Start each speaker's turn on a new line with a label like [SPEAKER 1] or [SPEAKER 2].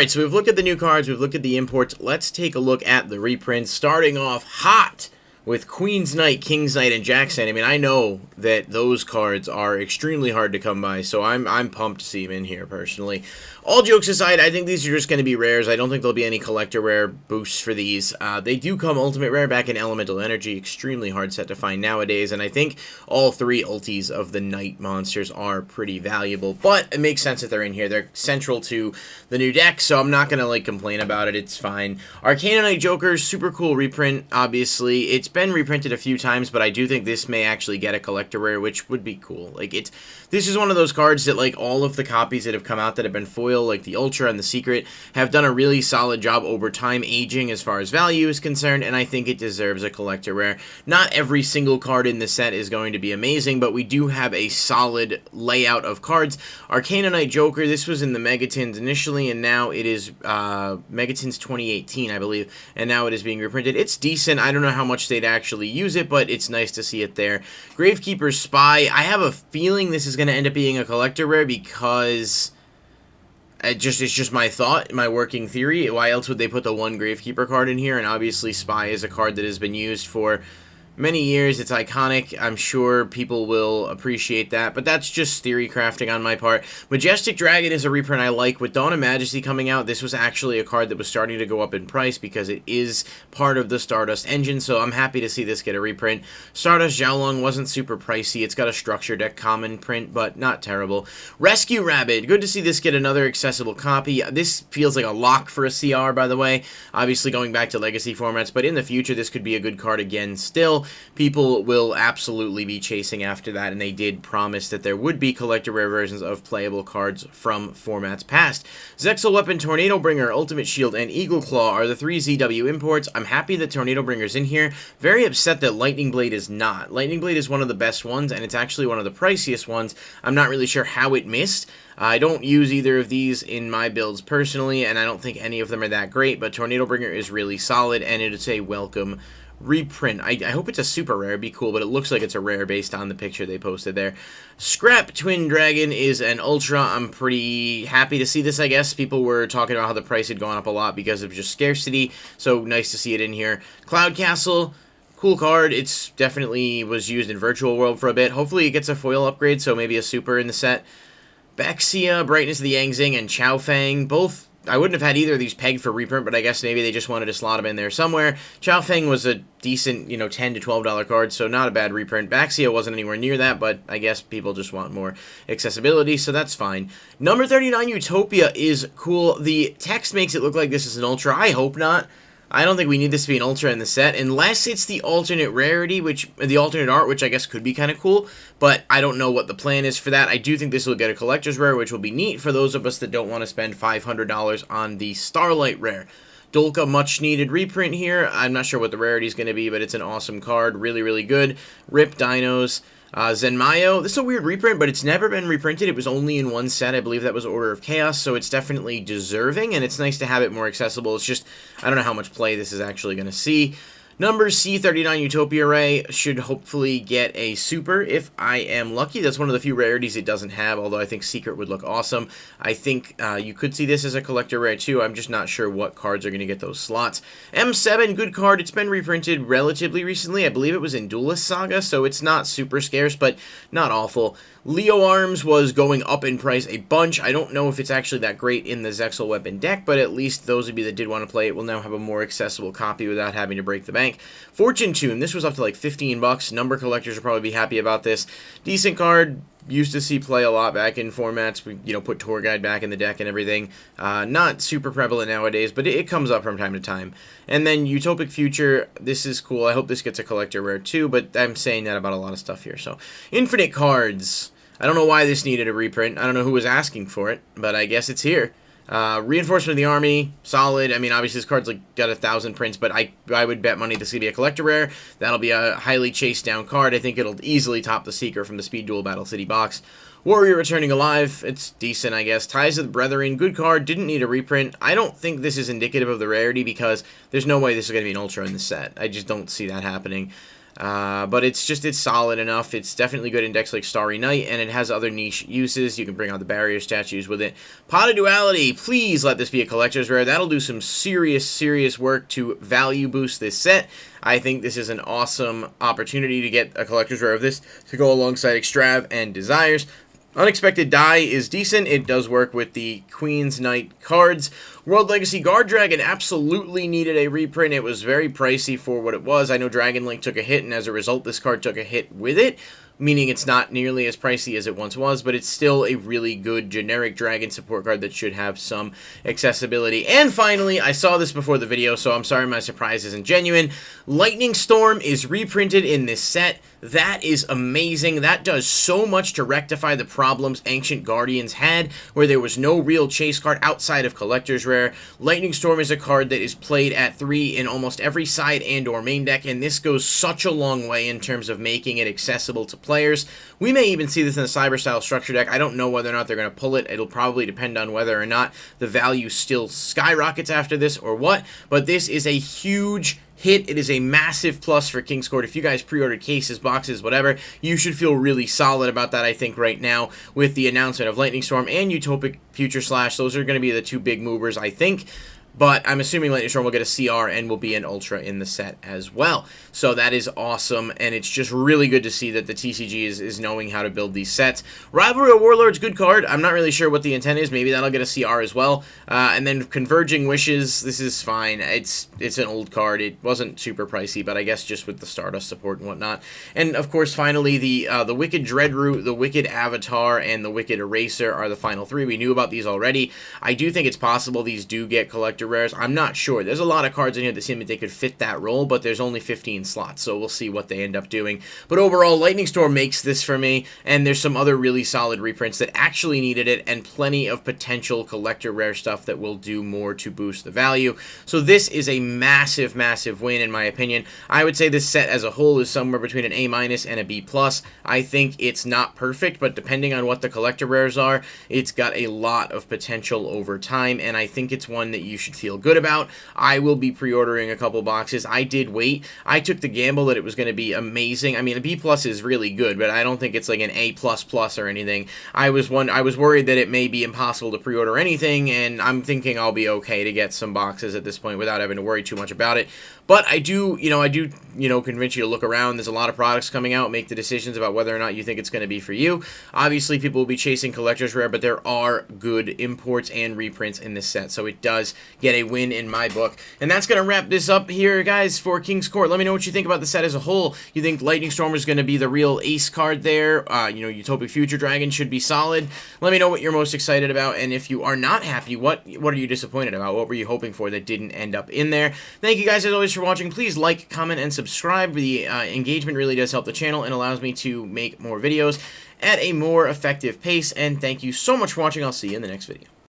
[SPEAKER 1] Alright, so we've looked at the new cards, we've looked at the imports. Let's take a look at the reprints, starting off hot with Queen's Knight, King's Knight, and Jackson. I mean, I know that those cards are extremely hard to come by, so I'm pumped to see them in here, personally. All jokes aside, I think these are just going to be rares. I don't think there'll be any collector rare boosts for these. They do come ultimate rare back in Elemental Energy, extremely hard set to find nowadays, and I think all three ultis of the Knight monsters are pretty valuable, but it makes sense that they're in here. They're central to the new deck, so I'm not going to, like, complain about it. It's fine. Arcana Knight Joker, super cool reprint, obviously. It's been reprinted a few times, but I do think this may actually get a collector rare, which would be cool. Like, this is one of those cards that, like, all of the copies that have come out that have been foil, like the Ultra and the Secret, have done a really solid job over time aging as far as value is concerned, and I think it deserves a collector rare. Not every single card in the set is going to be amazing, but we do have a solid layout of cards. Arcana Knight Joker, this was in the Megatins initially, and now it is Megatins 2018, I believe, and now it is being reprinted. It's decent. I don't know how much they'd actually use it, but it's nice to see it there. Gravekeeper Spy, I have a feeling this is going to end up being a collector rare because it's just my thought, my working theory. Why else would they put the one Gravekeeper card in here? And obviously Spy is a card that has been used for many years. It's iconic. I'm sure people will appreciate that, but that's just theory crafting on my part. Majestic Dragon is a reprint I like. With Dawn of Majesty coming out, this was actually a card that was starting to go up in price because it is part of the Stardust engine, so I'm happy to see this get a reprint. Stardust Xiaolong wasn't super pricey. It's got a structure deck common print, but not terrible. Rescue Rabbit, good to see this get another accessible copy. This feels like a lock for a CR, by the way. Obviously going back to legacy formats, but in the future this could be a good card again still. People will absolutely be chasing after that, and they did promise that there would be collector rare versions of playable cards from formats past. Zexal Weapon, Tornado Bringer, Ultimate Shield, and Eagle Claw are the three ZW imports. I'm happy that Tornado Bringer's in here. Very upset that Lightning Blade is not. Lightning Blade is one of the best ones, and it's actually one of the priciest ones. I'm not really sure how it missed. I don't use either of these in my builds personally, and I don't think any of them are that great, but Tornado Bringer is really solid, and it is a welcome reprint. I hope it's a super rare. It'd be cool, but it looks like it's a rare based on the picture they posted there. Scrap Twin Dragon is an Ultra. I'm pretty happy to see this, I guess. People were talking about how the price had gone up a lot because of just scarcity, so nice to see it in here. Cloud Castle, cool card. It's definitely was used in Virtual World for a bit. Hopefully it gets a foil upgrade, so maybe a super in the set. Baxia, Brightness of the Yangzing, and Chao Fang, both. I wouldn't have had either of these pegged for reprint, but I guess maybe they just wanted to slot them in there somewhere. Chao Fang was a decent, $10 to $12 card, so not a bad reprint. Baxia wasn't anywhere near that, but I guess people just want more accessibility, so that's fine. Number 39, Utopia, is cool. The text makes it look like this is an Ultra. I hope not. I don't think we need this to be an Ultra in the set, unless it's the alternate rarity, the alternate art, which I guess could be kind of cool, but I don't know what the plan is for that. I do think this will get a collector's rare, which will be neat for those of us that don't want to spend $500 on the Starlight rare. Dolka, much needed reprint here. I'm not sure what the rarity is going to be, but it's an awesome card. Really, really good. Rip Dinos. Zenmayo, this is a weird reprint, but it's never been reprinted. It was only in one set. I believe that was Order of Chaos, so it's definitely deserving, and it's nice to have it more accessible. It's just, I don't know how much play this is actually going to see. Number C39 Utopia Ray should hopefully get a super if I am lucky. That's one of the few rarities it doesn't have, although I think Secret would look awesome. I think you could see this as a collector rare too. I'm just not sure what cards are going to get those slots. M7, good card. It's been reprinted relatively recently. I believe it was in Duelist Saga, so it's not super scarce, but not awful. Leo Arms was going up in price a bunch. I don't know if it's actually that great in the Zexal Weapon deck, but at least those of you that did want to play it will now have a more accessible copy without having to break the bank. Fortune Tune, this was up to like 15 bucks. Number collectors will probably be happy about this. Decent card. Used to see play a lot back in formats. We, put Tour Guide back in the deck and everything. Not super prevalent nowadays, but it comes up from time to time. And then Utopic Future, this is cool. I hope this gets a collector rare too, but I'm saying that about a lot of stuff here. So, Infinite Cards. I don't know why this needed a reprint. I don't know who was asking for it, but I guess it's here. Reinforcement of the Army, solid. I mean, obviously this card's got 1,000 prints, but I would bet money this is going to be a collector rare. That'll be a highly chased down card. I think it'll easily top the Seeker from the Speed Duel Battle City box. Warrior Returning Alive, it's decent, I guess. Ties of the Brethren, good card, didn't need a reprint. I don't think this is indicative of the rarity because there's no way this is going to be an Ultra in the set. I just don't see that happening. But it's solid enough. It's definitely good in decks like Starry Night, and it has other niche uses. You can bring out the barrier statues with it. Pot of Duality, please let this be a collector's rare. That'll do some serious work to value boost this set. I think this is an awesome opportunity to get a collector's rare of this to go alongside Extrav and Desires. Unexpected Die is decent. It does work with the Queen's Knight cards. World Legacy Guard Dragon absolutely needed a reprint. It was very pricey for what it was. I know Dragon Link took a hit, and as a result, this card took a hit with it, meaning it's not nearly as pricey as it once was, but it's still a really good generic Dragon support card that should have some accessibility. And finally, I saw this before the video, so I'm sorry my surprise isn't genuine. Lightning Storm is reprinted in this set. That is amazing. That does so much to rectify the problems Ancient Guardians had, where there was no real chase card outside of Collector's Rare. Lightning Storm is a card that is played at 3 in almost every side and or main deck, and this goes such a long way in terms of making it accessible to players. We may even see this in a Cyber-style structure deck. I don't know whether or not they're going to pull it. It'll probably depend on whether or not the value still skyrockets after this or what, but this is a huge hit. It is a massive plus for King's Court. If you guys pre-ordered cases, boxes, whatever, you should feel really solid about that, I think, right now with the announcement of Lightning Storm and Utopic Future Slash. Those are going to be the two big movers, I think. But I'm assuming Lightning Storm will get a CR and will be an Ultra in the set as well. So that is awesome, and it's just really good to see that the TCG is knowing how to build these sets. Rivalry of Warlords, good card. I'm not really sure what the intent is. Maybe that'll get a CR as well. And then Converging Wishes, this is fine. It's an old card. It wasn't super pricey, but I guess just with the Stardust support and whatnot. And, of course, finally, the Wicked Dreadroot, the Wicked Avatar, and the Wicked Eraser are the final three. We knew about these already. I do think it's possible these do get collector rares. I'm not sure. There's a lot of cards in here that seem that they could fit that role, but there's only 15 slots, so we'll see what they end up doing. But overall, Lightning Storm makes this for me, and there's some other really solid reprints that actually needed it, and plenty of potential collector rare stuff that will do more to boost the value. So this is a massive win, in my opinion. I would say this set as a whole is somewhere between an A- and a B+. I think it's not perfect, but depending on what the collector rares are, it's got a lot of potential over time, and I think it's one that you should feel good about. I will be pre-ordering a couple boxes. I did wait. I took the gamble that it was going to be amazing. I mean, a B+ is really good, but I don't think it's like an A++ or anything. I was worried that it may be impossible to pre-order anything, and I'm thinking I'll be okay to get some boxes at this point without having to worry too much about it. But I do convince you to look around. There's a lot of products coming out. Make the decisions about whether or not you think it's going to be for you. Obviously, people will be chasing collector's rare, but there are good imports and reprints in this set, so it does get a win in my book. And that's going to wrap this up here, guys, for King's Court. Let me know what you think about the set as a whole. You think Lightning Storm is going to be the real ace card there? Utopic Future Dragon should be solid. Let me know what you're most excited about, and if you are not happy, what are you disappointed about? What were you hoping for that didn't end up in there? Thank you guys, as always, for watching. Please like, comment, and subscribe. The engagement really does help the channel and allows me to make more videos at a more effective pace, and thank you so much for watching. I'll see you in the next video.